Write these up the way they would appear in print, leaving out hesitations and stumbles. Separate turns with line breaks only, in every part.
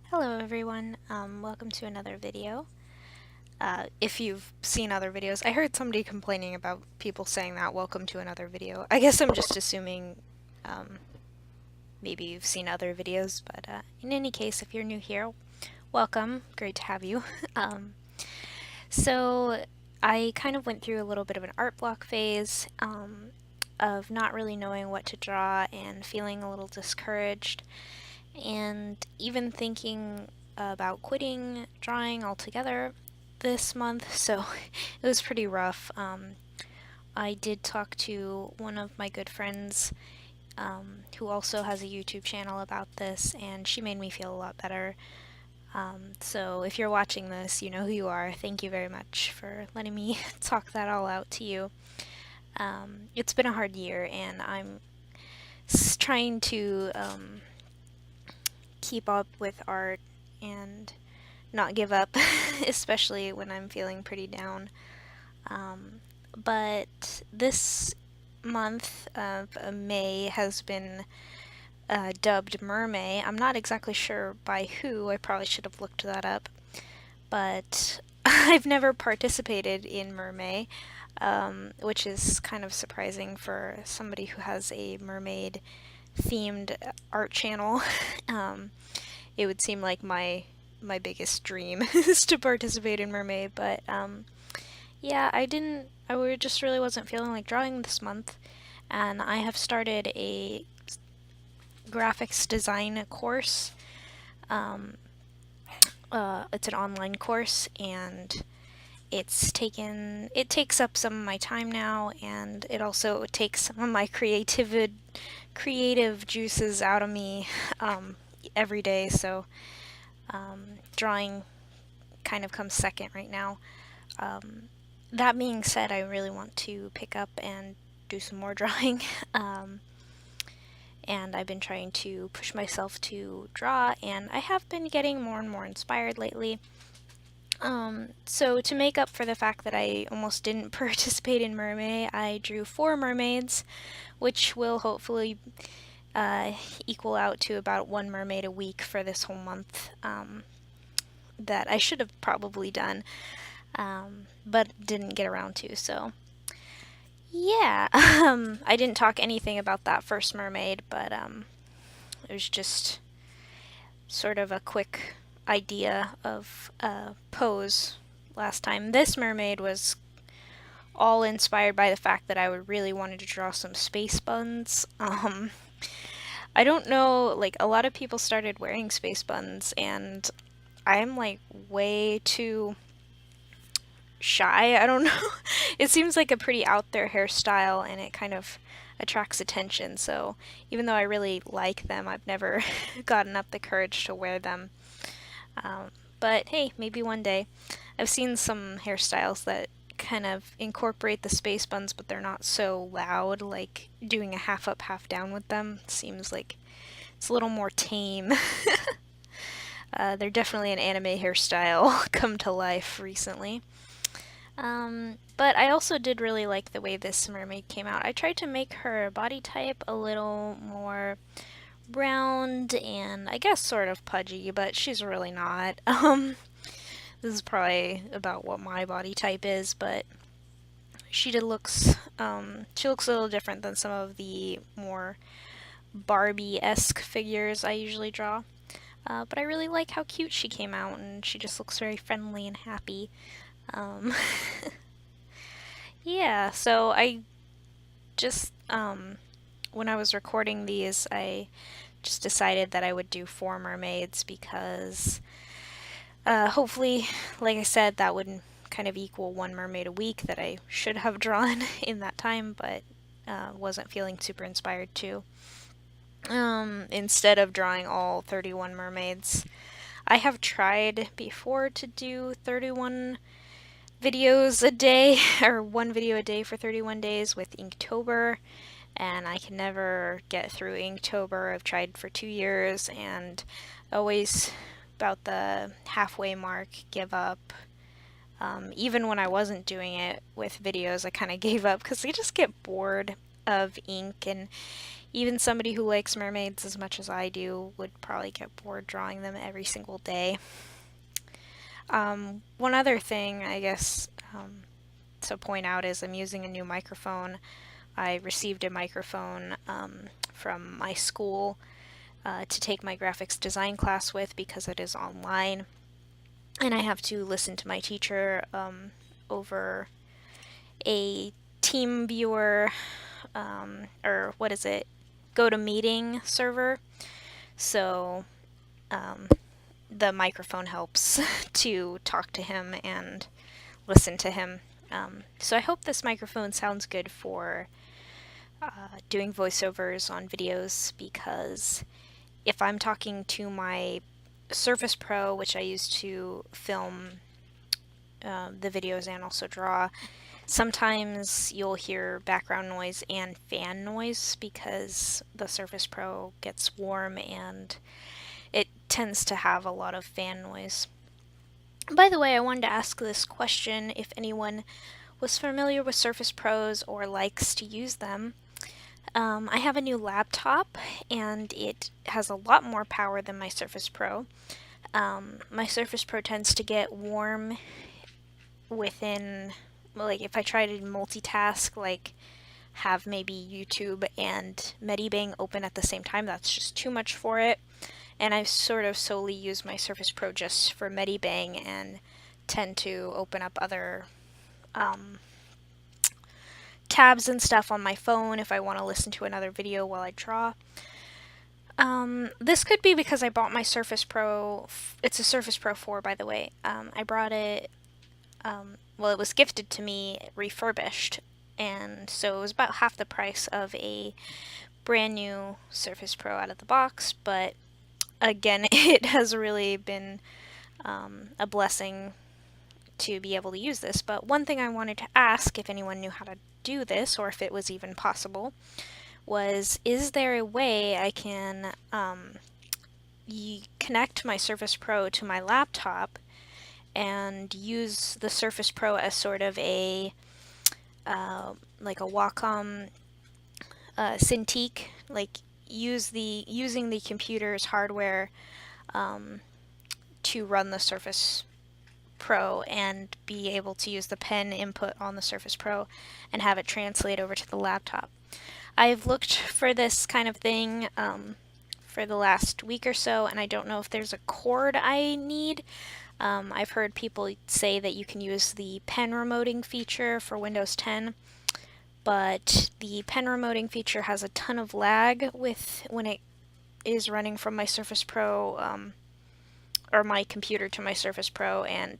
Hello everyone, welcome to another video. If you've seen other videos, I heard somebody complaining about people saying that, welcome to another video. I guess I'm just assuming um, maybe you've seen other videos, but in any case, if you're new here, welcome, great to have you. um, so I kind of went through a little bit of an art block phase of not really knowing what to draw and feeling a little discouraged, and even thinking about quitting drawing altogether this month, so it was pretty rough. I did talk to one of my good friends who also has a YouTube channel about this, and she made me feel a lot better. So if you're watching this, you know who you are. Thank you very much for letting me talk that all out to you. It's been a hard year, and I'm trying to keep up with art and not give up, especially when I'm feeling pretty down. But this month of May has been dubbed Mermay. I'm not exactly sure by who, I probably should have looked that up, but I've never participated in Mermay, which is kind of surprising for somebody who has a mermaid themed art channel. It would seem like my biggest dream is to participate in Mermaid, but yeah, I just really wasn't feeling like drawing this month, and I have started a graphics design course. It's an online course, and it takes up some of my time now, and it also takes some of my creative juices out of me every day, so drawing kind of comes second right now. That being said, I really want to pick up and do some more drawing, and I've been trying to push myself to draw, and I have been getting more and more inspired lately. So to make up for the fact that I almost didn't participate in Mermaid, I drew 4 mermaids, which will hopefully equal out to about 1 mermaid a week for this whole month, that I should have probably done, but didn't get around to, so yeah. I didn't talk anything about that first mermaid, but it was just sort of a quick idea of a pose last time. This mermaid was all inspired by the fact that I would really wanted to draw some space buns. I don't know, like, a lot of people started wearing space buns, and I'm like way too shy. I don't know. It seems like a pretty out there hairstyle, and it kind of attracts attention. So even though I really like them, I've never gotten up the courage to wear them. But hey, maybe one day. I've seen some hairstyles that kind of incorporate the space buns, but they're not so loud, like doing a half up, half down with them. Seems like it's a little more tame. They're definitely an anime hairstyle come to life recently. But I also did really like the way this mermaid came out. I tried to make her body type a little more round and I guess sort of pudgy, but she's really not. This is probably about what my body type is, but she looks a little different than some of the more Barbie-esque figures I usually draw. But I really like how cute she came out, and she just looks very friendly and happy. Um, yeah, so I just, when I was recording these, I just decided that I would do 4 mermaids because hopefully, like I said, that would kind of equal 1 mermaid a week that I should have drawn in that time, but wasn't feeling super inspired to. Instead of drawing all 31 mermaids, I have tried before to do 31 videos a day, or 1 video a day for 31 days with Inktober, and I can never get through Inktober. I've tried for 2 years and always about the halfway mark give up. Even when I wasn't doing it with videos, I kind of gave up because I just get bored of ink, and Even somebody who likes mermaids as much as I do would probably get bored drawing them every single day. One other thing, I guess, to point out is I'm using a new microphone. I received a microphone from my school to take my graphics design class with because it is online. And I have to listen to my teacher over a team viewer, or what is it, GoToMeeting server. So the microphone helps to talk to him and listen to him. So I hope this microphone sounds good for doing voiceovers on videos, because if I'm talking to my Surface Pro, which I use to film the videos and also draw, sometimes you'll hear background noise and fan noise because the Surface Pro gets warm and it tends to have a lot of fan noise. By the way, I wanted to ask this question if anyone was familiar with Surface Pros or likes to use them. I have a new laptop and it has a lot more power than my Surface Pro. My Surface Pro tends to get warm within, like, if I try to multitask, like have maybe YouTube and Medibang open at the same time, that's just too much for it. And I sort of solely use my Surface Pro just for Medibang and tend to open up other tabs and stuff on my phone if I want to listen to another video while I draw. This could be because I bought my Surface Pro. It's a Surface Pro 4, by the way. I brought it, well, it was gifted to me refurbished, and so it was about half the price of a brand new Surface Pro out of the box, but again, it has really been a blessing to be able to use this. But one thing I wanted to ask, if anyone knew how to do this, or if it was even possible, was, is there a way I can connect my Surface Pro to my laptop and use the Surface Pro as sort of a like a Wacom Cintiq, like using the computer's hardware to run the Surface Pro and be able to use the pen input on the Surface Pro and have it translate over to the laptop. I've looked for this kind of thing for the last week or so, and I don't know if there's a cord I need. I've heard people say that you can use the pen remoting feature for Windows 10, but the pen remoting feature has a ton of lag when it is running from my Surface Pro or my computer to my Surface Pro, and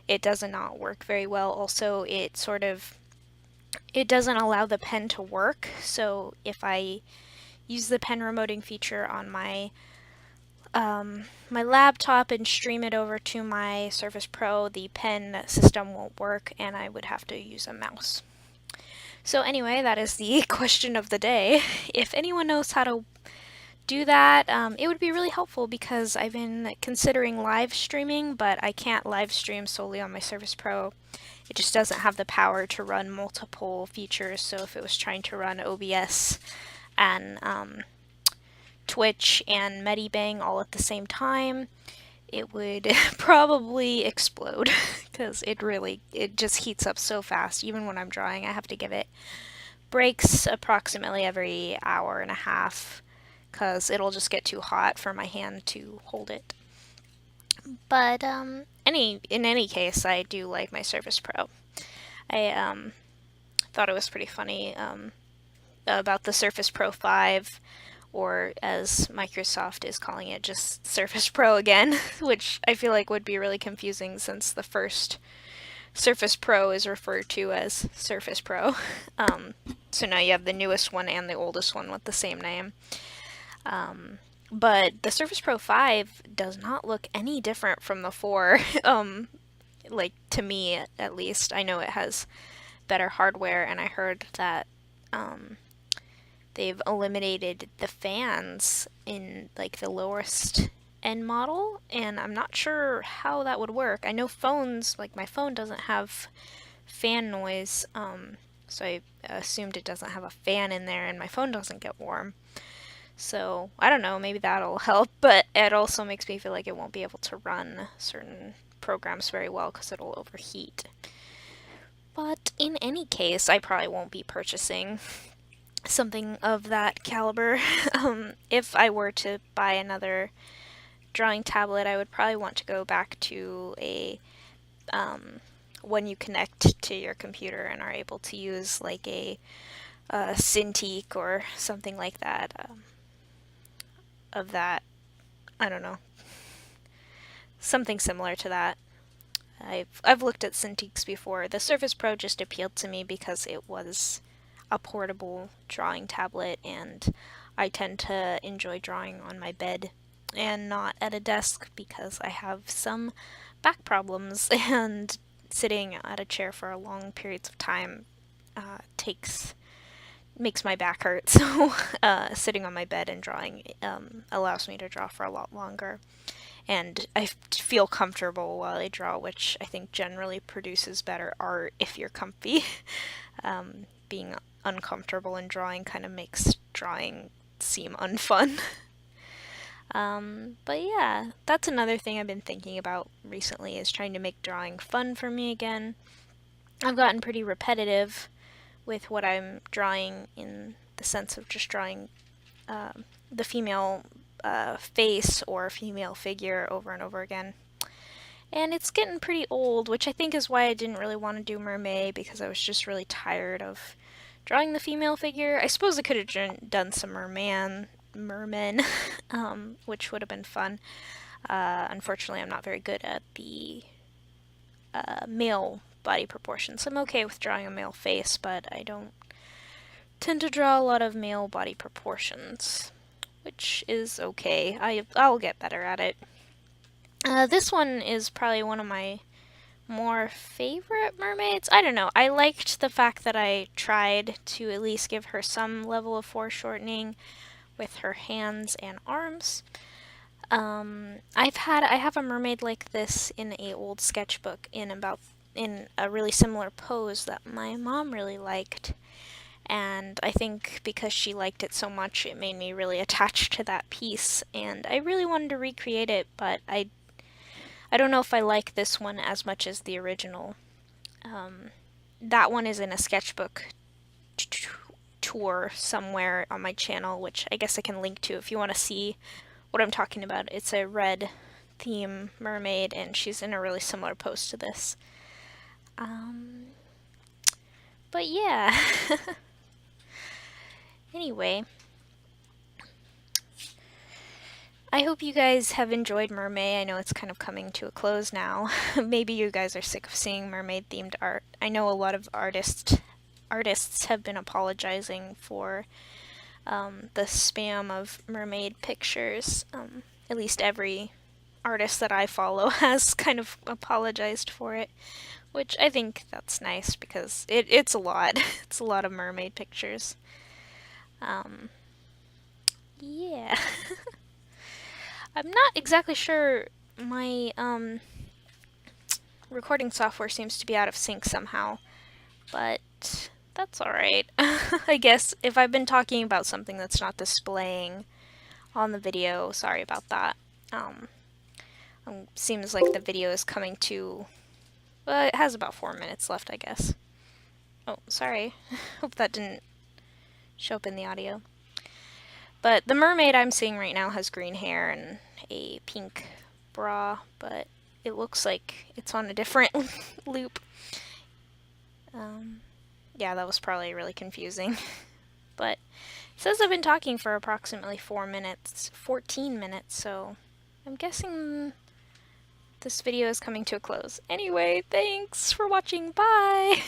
it does not work very well. Also, it doesn't allow the pen to work, so if I use the pen remoting feature on my my laptop and stream it over to my Surface Pro, the pen system won't work and I would have to use a mouse. So anyway, that is the question of the day. If anyone knows how to do that, it would be really helpful, because I've been considering live streaming, but I can't live stream solely on my Surface Pro. It just doesn't have the power to run multiple features, so if it was trying to run OBS and Twitch and Medibang all at the same time, it would probably explode, because it just heats up so fast. Even when I'm drawing, I have to give it breaks approximately every hour and a half, because it'll just get too hot for my hand to hold it. But in any case, I do like my Surface Pro. I thought it was pretty funny about the Surface Pro 5, or as Microsoft is calling it, just Surface Pro again, which I feel like would be really confusing since the first Surface Pro is referred to as Surface Pro. So now you have the newest one and the oldest one with the same name. But the Surface Pro 5 does not look any different from the 4, like, to me at least. I know it has better hardware, and I heard that they've eliminated the fans in, like, the lowest end model, and I'm not sure how that would work. I know phones, like my phone, doesn't have fan noise, so I assumed it doesn't have a fan in there and my phone doesn't get warm. So, I don't know, maybe that'll help, but it also makes me feel like it won't be able to run certain programs very well because it'll overheat. But in any case, I probably won't be purchasing something of that caliber. If I were to buy another drawing tablet, I would probably want to go back to a one you connect to your computer and are able to use, like a Cintiq or something like that. Of that, I don't know, something similar to that. I've looked at Cintiqs before. The Surface Pro just appealed to me because it was a portable drawing tablet, and I tend to enjoy drawing on my bed and not at a desk because I have some back problems, and sitting at a chair for long periods of time makes my back hurt. So sitting on my bed and drawing allows me to draw for a lot longer, and I feel comfortable while I draw, which I think generally produces better art if you're comfy. Being uncomfortable in drawing kind of makes drawing seem unfun. But yeah, that's another thing I've been thinking about recently, is trying to make drawing fun for me again. I've gotten pretty repetitive with what I'm drawing, in the sense of just drawing the female face or female figure over and over again. And it's getting pretty old, which I think is why I didn't really want to do Mermaid, because I was just really tired of drawing the female figure. I suppose I could have done some mermen, which would have been fun. Unfortunately, I'm not very good at the male body proportions. I'm okay with drawing a male face, but I don't tend to draw a lot of male body proportions, which is okay. I'll get better at it. This one is probably one of my more favorite mermaids. I don't know. I liked the fact that I tried to at least give her some level of foreshortening with her hands and arms. I have a mermaid like this in a old sketchbook in a really similar pose that my mom really liked. And I think because she liked it so much, it made me really attached to that piece, and I really wanted to recreate it, but I don't know if I like this one as much as the original. That one is in a sketchbook tour somewhere on my channel, which I guess I can link to if you want to see what I'm talking about. It's a red theme mermaid, and she's in a really similar pose to this. But yeah. Anyway, I hope you guys have enjoyed Mermaid. I know it's kind of coming to a close now. Maybe you guys are sick of seeing mermaid-themed art. I know a lot of artists have been apologizing for the spam of mermaid pictures. At least every artist that I follow has kind of apologized for it, which I think that's nice because it's a lot. It's a lot of mermaid pictures. Yeah. I'm not exactly sure. My recording software seems to be out of sync somehow, but that's alright. I guess if I've been talking about something that's not displaying on the video, sorry about that. Seems like the video is coming to... Well, it has about 4 minutes left, I guess. Oh, sorry. Hope that didn't show up in the audio. But the mermaid I'm seeing right now has green hair and a pink bra, but it looks like it's on a different loop. Yeah, that was probably really confusing. But it says I've been talking for approximately 14 minutes, so I'm guessing this video is coming to a close. Anyway, thanks for watching. Bye!